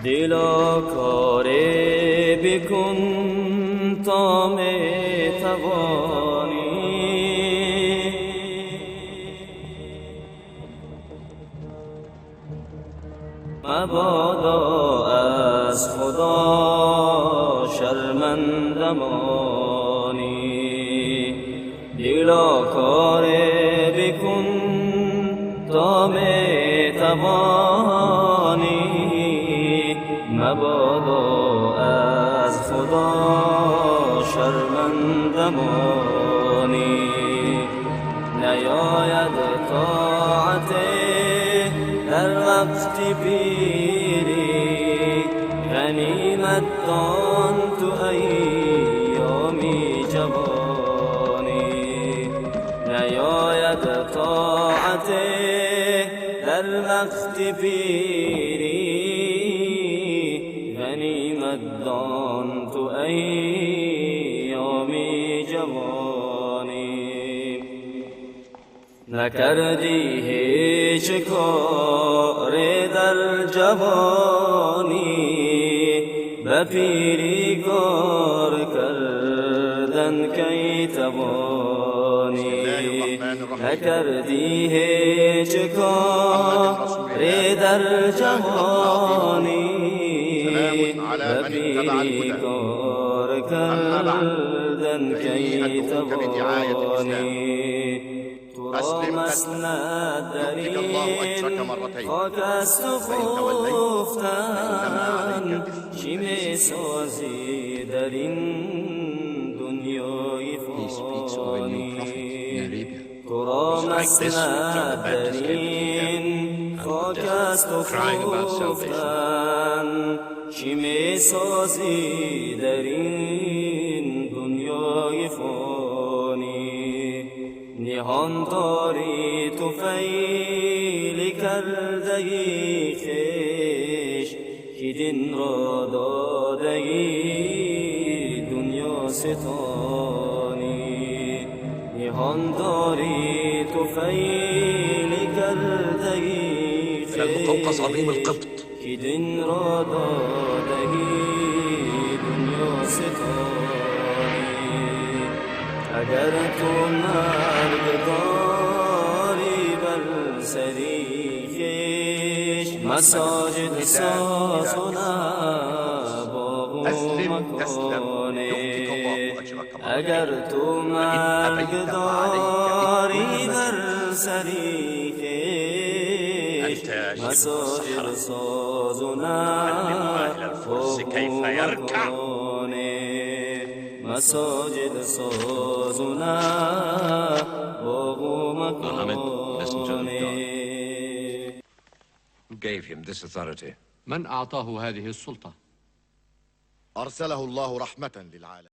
دلا کاری بکن تا می توانی، مبادا از خدا شرمنده مانی. دلا کاری بکن تا می توانی، مبادا از خدا شرمنده مانی. نیاید طاعت در وقت پیری، غنیمت دان تو ایامی جوانی. نیاید طاعت در وقت پیری، غنیمت دان تو ایامی جوانی. نکردی هیچ کار در جوانی، به پیری کار کردن کی توانی. نکردی هیچ کار در جوانی، به پیری کار کردن کی توانی. أسلم مسند در يؤتك الله أجرك مرتين خاک است و فإن توليت خفتن، چی می سازی در این دنیای فانی. تو را مسند در این خاک است و خفتن، چی می سازی در این دنیای فانی. نهان داری تو فیل کرده ای خویش، که دین را داده ای دنیا ستانی. نهان داری تو فیل کرده ای المقوقس عظيم القبط، که دین را داده ای دنیا ستانی. اگر تو مرگ داری بر سری خویش، مساجد ساز و باغ و مکانه. اگر تو مرگ داری بر سری خویش، مساجد ساز و باغ و مکانه. مساجد سازنا باغ و مکانه. Who gave him this authority? من أعطاه هذه السلطة؟ أرسله الله رحمة للعالم.